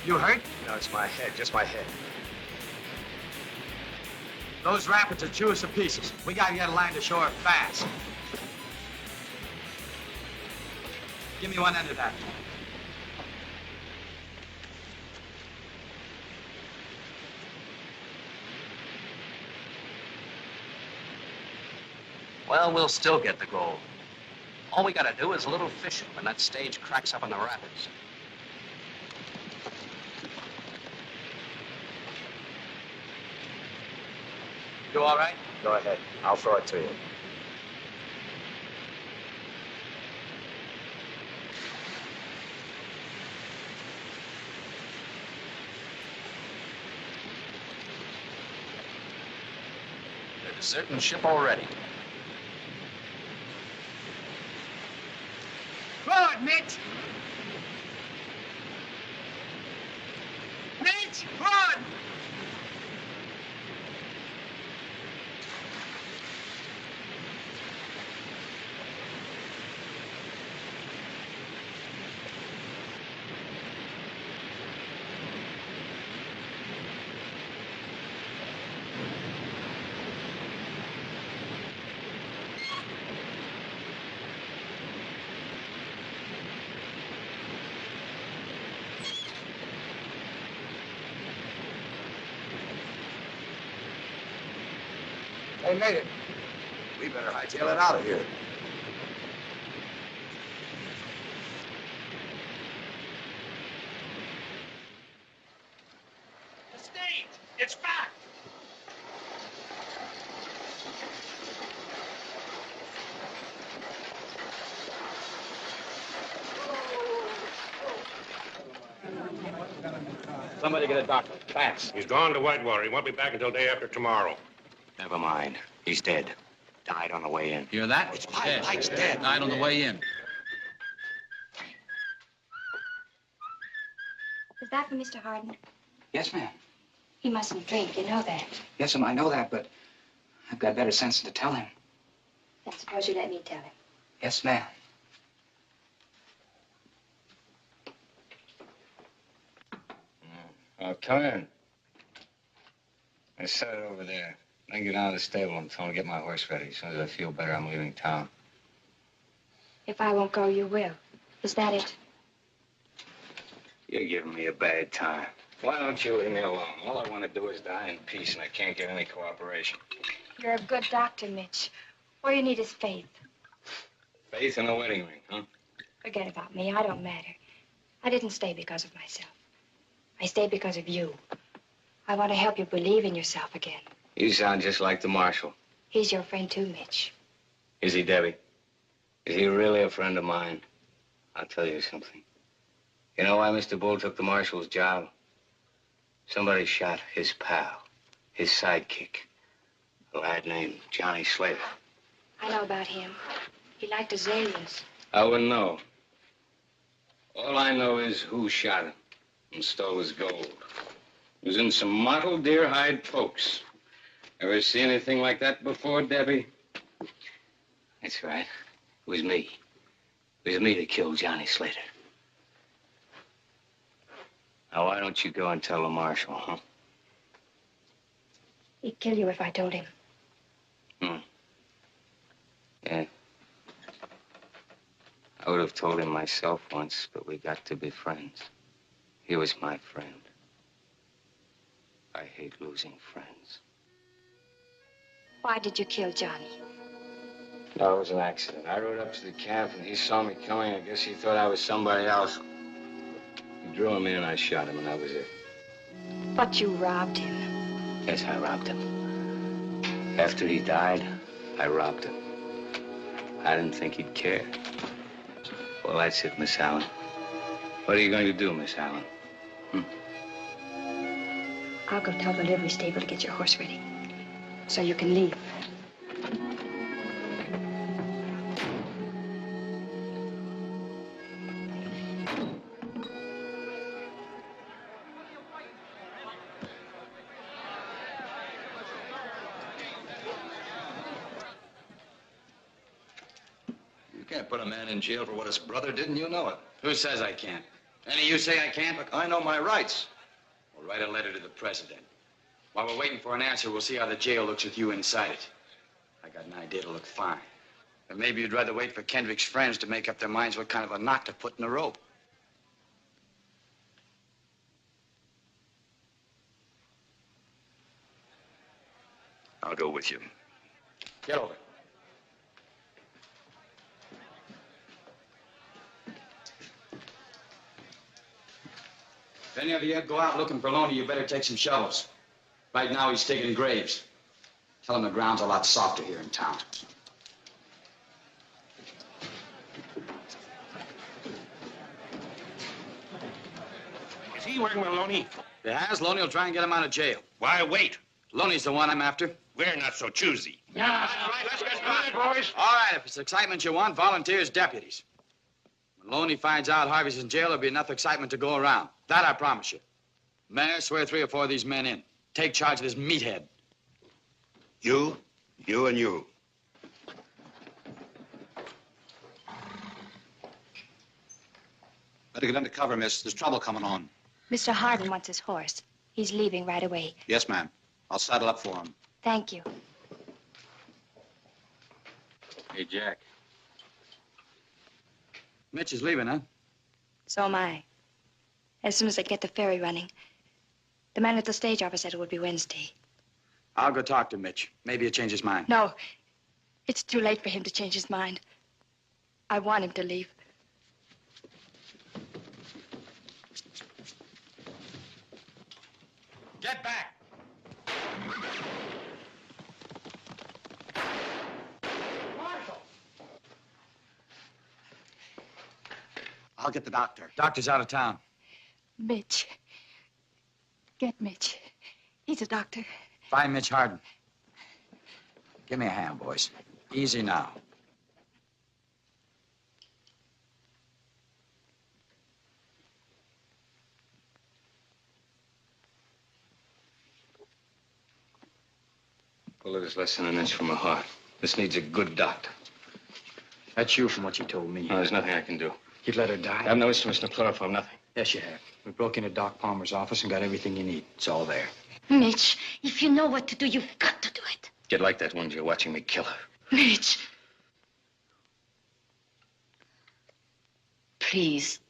You hurt? No, it's my head, just my head. Those rapids are chew us to pieces. We gotta get a line to shore fast. Give me one end of that. Well, we'll still get the gold. All we gotta do is a little fishing when that stage cracks up in the rapids. You all right? Go ahead. I'll throw it to you. They're deserting ship already. Forward, Mitch! Mitch, forward! They made it. We better hightail it out of here. The stage! It's back! Somebody get a doctor, fast. He's gone to Whitewater. He won't be back until day after tomorrow. Never mind. He's dead. Died on the way in. Hear that? It's Pike's dead. Died on the way in. Is that for Mr. Harden? Yes, ma'am. He mustn't drink, you know that. Yes, ma'am, I know that, but I've got better sense than to tell him. Then suppose you let me tell him. Yes, ma'am. Oh, come in. I set it over there. Then get out of the stable and tell him to get my horse ready. As soon as I feel better, I'm leaving town. If I won't go, you will. Is that it? You're giving me a bad time. Why don't you leave me alone? All I want to do is die in peace, and I can't get any cooperation. You're a good doctor, Mitch. All you need is faith. Faith in a wedding ring, huh? Forget about me. I don't matter. I didn't stay because of myself. I stayed because of you. I want to help you believe in yourself again. You sound just like the marshal. He's your friend, too, Mitch. Is he, Debbie? Is he really a friend of mine? I'll tell you something. You know why Mr. Bull took the marshal's job? Somebody shot his pal, his sidekick, a lad named Johnny Slater. I know about him. He liked azaleas. I wouldn't know. All I know is who shot him and stole his gold. It was in some mottled deer hide folks. Ever see anything like that before, Debbie? That's right. It was me. It was me that killed Johnny Slater. Now, why don't you go and tell the marshal, huh? He'd kill you if I told him. Yeah. I would have told him myself once, but we got to be friends. He was my friend. I hate losing friends. Why did you kill Johnny? No, it was an accident. I rode up to the camp, and he saw me coming. I guess he thought I was somebody else. He drew him in, and I shot him, and that was it. But you robbed him. Yes, I robbed him. After he died, I robbed him. I didn't think he'd care. Well, that's it, Miss Allen. What are you going to do, Miss Allen? I'll go tell the livery stable to get your horse ready, so you can leave. You can't put a man in jail for what his brother did, and you know it. Who says I can't? Any of you say I can't? Look, I know my rights. We'll write a letter to the president. While we're waiting for an answer, we'll see how the jail looks with you inside it. I got an idea to look fine. But maybe you'd rather wait for Kendrick's friends to make up their minds what kind of a knot to put in the rope. I'll go with you. Get over. If any of you go out looking for Loney, you better take some shovels. Right now, he's digging graves. Tell him the ground's a lot softer here in town. Is he working with Loney? If he has, Loney will try and get him out of jail. Why wait? Loney's the one I'm after. We're not so choosy. Yeah, that's right. Let's get started, boys. All right, if it's excitement you want, volunteers, deputies. When Loney finds out Harvey's in jail, there'll be enough excitement to go around. That I promise you. Mayor, swear 3 or 4 of these men in. Take charge of this meathead. You, and you. Better get under cover, miss. There's trouble coming on. Mr. Hardin wants his horse. He's leaving right away. Yes, ma'am. I'll saddle up for him. Thank you. Hey, Jack. Mitch is leaving, huh? So am I. As soon as I get the ferry running. The man at the stage office said it would be Wednesday. I'll go talk to Mitch. Maybe he'll change his mind. No, it's too late for him to change his mind. I want him to leave. Get back! I'll get the doctor. Doctor's out of town. Mitch. Get Mitch. He's a doctor. Find Mitch Hardin. Give me a hand, boys. Easy now. Bullet is less than an inch from the heart. This needs a good doctor. That's you from what you told me. No, there's nothing I can do. You'd let her die? I have no instruments, no chloroform, nothing. Yes, you have. We broke into Doc Palmer's office and got everything you need. It's all there. Mitch, if you know what to do, you've got to do it. Get like that one you're watching me kill her. Mitch. Please.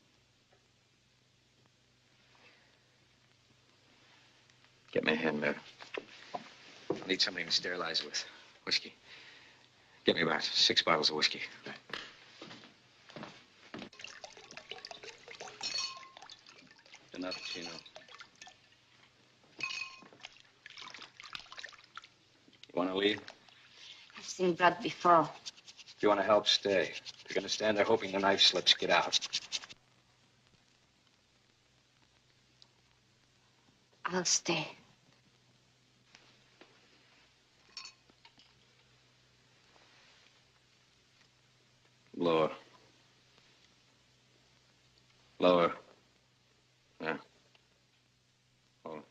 Get me a hand mirror. I need something to sterilize with. Whiskey. Get me about 6 bottles of whiskey. Enough, Chino. You want to leave? I've seen blood before. If you want to help, stay. If you're going to stand there hoping the knife slips, get out. I'll stay. Lower. Lower. Yeah. Hold.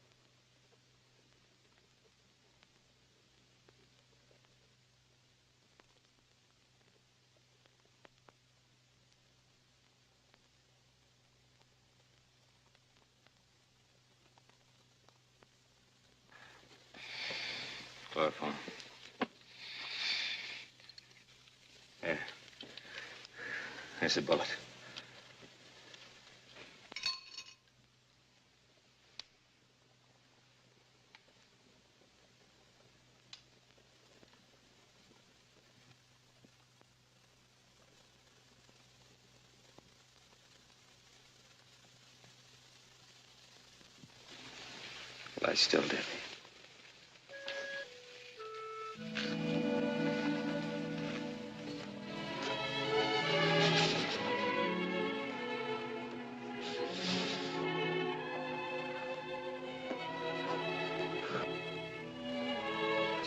Chloroform. There. There's the bullet. Lie still, Debbie.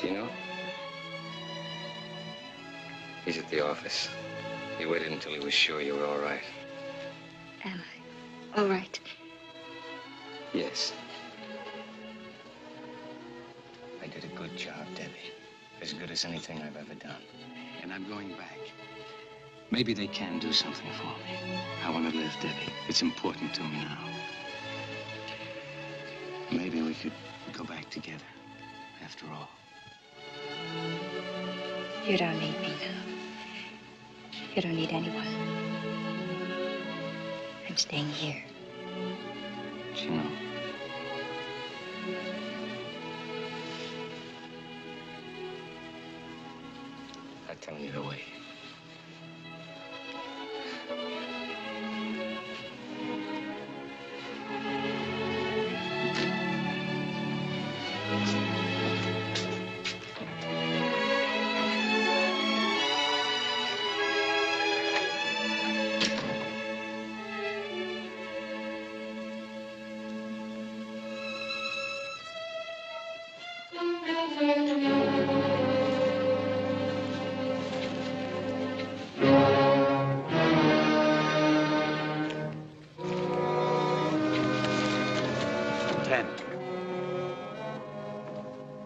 Gino? He's at the office. He waited until he was sure you were all right. Am I? All right. Yes. I did a good job, Debbie. As good as anything I've ever done. And I'm going back. Maybe they can do something for me. I want to live, Debbie. It's important to me now. Maybe we could go back together, after all. You don't need me now. You don't need anyone. I'm staying here. Chino. I'm telling you the way.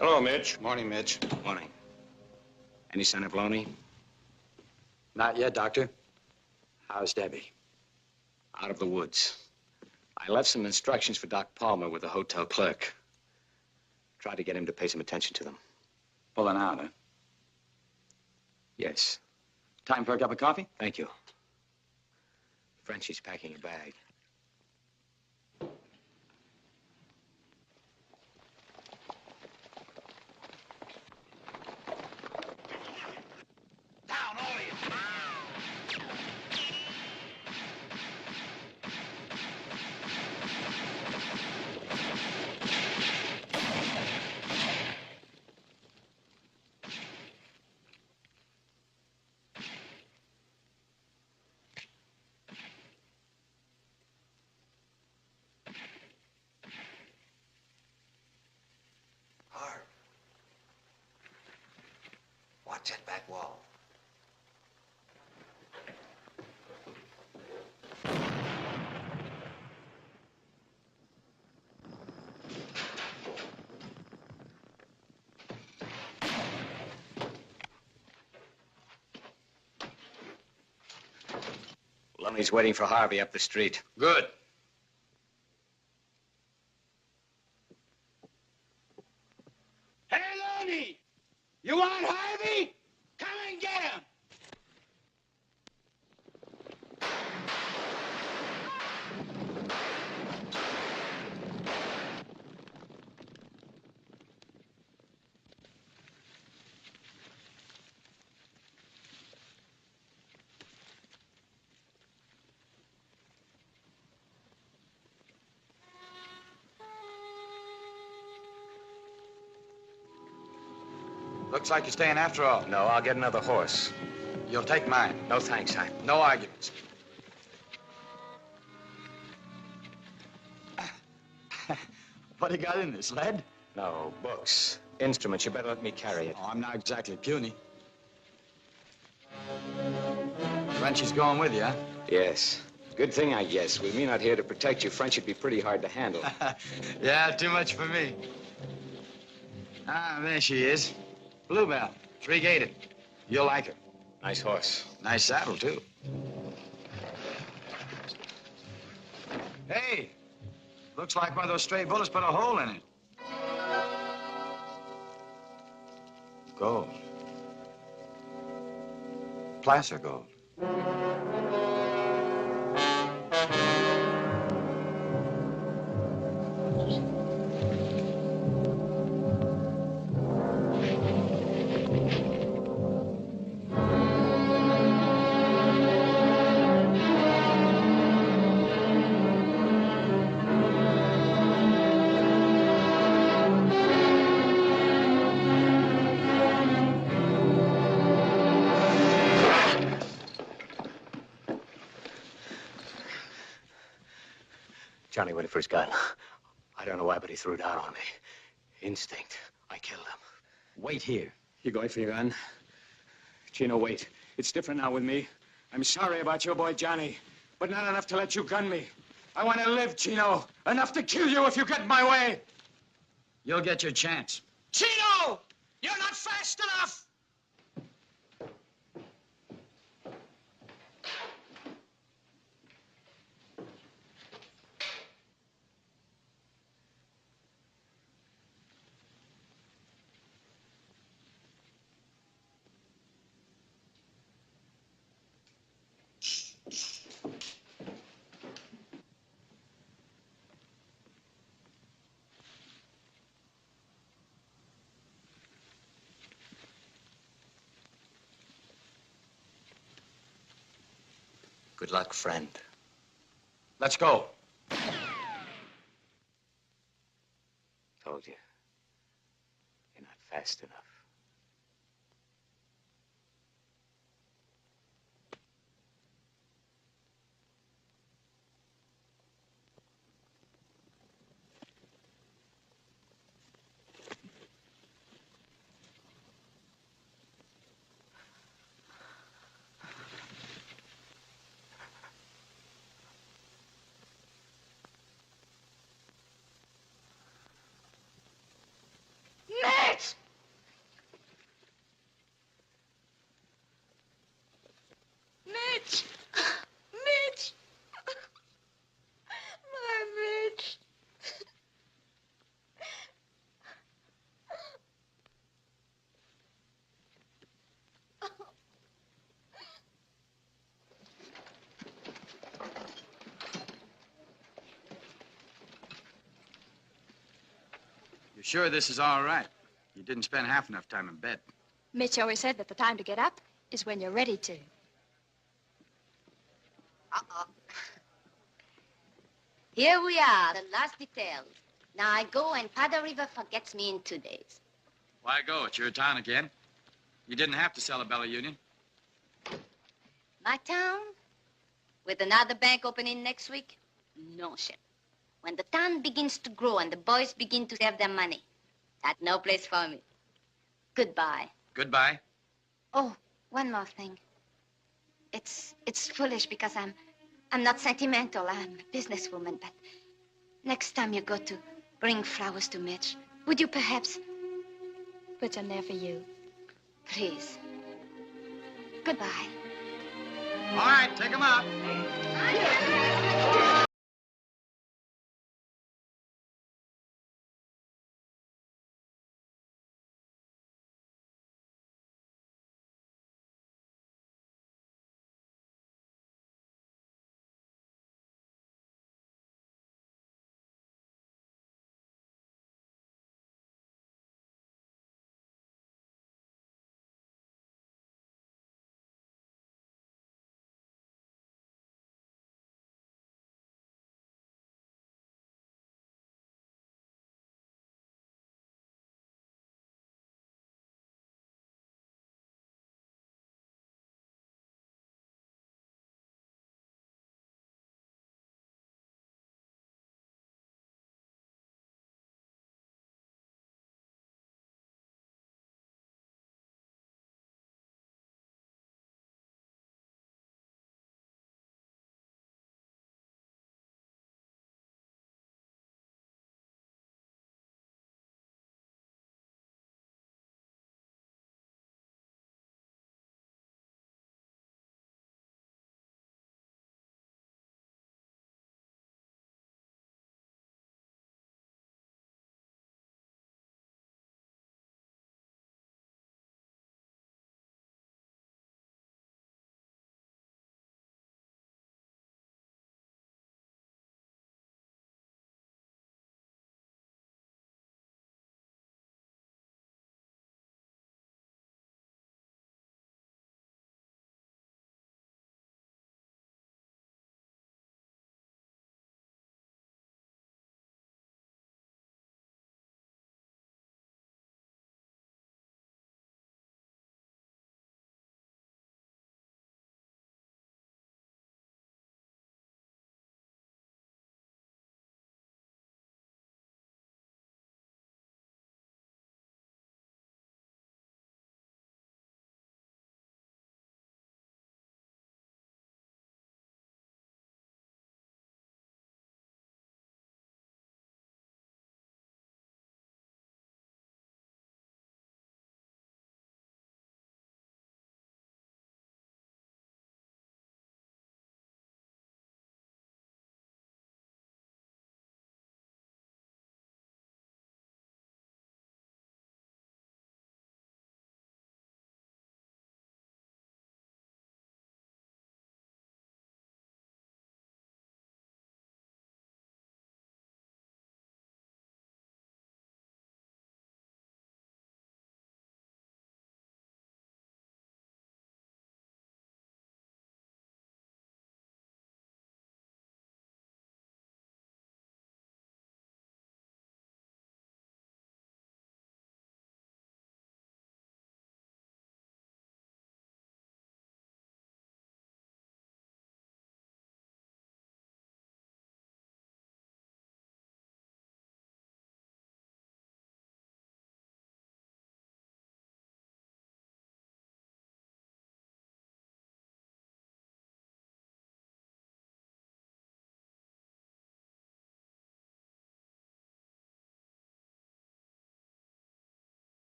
Hello, Mitch. Morning, Mitch. Morning. Any sign of Loney? Not yet, Doctor. How's Debbie? Out of the woods. I left some instructions for Doc Palmer with the hotel clerk. Tried to get him to pay some attention to them. Pulling out, huh? Yes. Time for a cup of coffee? Thank you. Frenchie's packing a bag. Down, all of you. Harv. Watch that back wall. Loney's waiting for Harvey up the street. Good. Hey, Loney! You want Harvey? Come and get him! Looks like you're staying after all. No, I'll get another horse. You'll take mine. No thanks, I... No arguments. What do you got in this, lead? No, books. Instruments. You better let me carry it. Oh, I'm not exactly puny. Frenchie's going with you, huh? Yes. Good thing, I guess. With me not here to protect you, French would be pretty hard to handle. Yeah, too much for me. Ah, there she is. Bluebell, three-gated. You'll like her. Nice horse. Nice saddle, too. Hey, looks like one of those stray bullets put a hole in it. Gold. Placer gold. Johnny, when he first got, I don't know why, but he threw it out on me. Instinct. I killed him. Wait here. You going for your gun? Chino, wait. It's different now with me. I'm sorry about your boy Johnny, but not enough to let you gun me. I want to live, Chino. Enough to kill you if you get in my way. You'll get your chance. Chino! You're not fast enough! Good luck, friend. Let's go. Told you. You're not fast enough. Mitch! Mitch! Mitch! My Mitch! You sure this is all right? You didn't spend half enough time in bed. Mitch always said that the time to get up is when you're ready to. Uh-oh. Here we are, the last details. Now I go and Powder River forgets me in 2 days. Why go? It's your town again. You didn't have to sell a Bella Union. My town? With another bank opening next week? No, Shep. When the town begins to grow and the boys begin to save their money, that's no place for me. Goodbye. Goodbye. Oh, one more thing. It's foolish because I'm not sentimental. I'm a businesswoman, but next time you go to bring flowers to Mitch, would you perhaps... Put them there for you. Please. Goodbye. All right, take them out.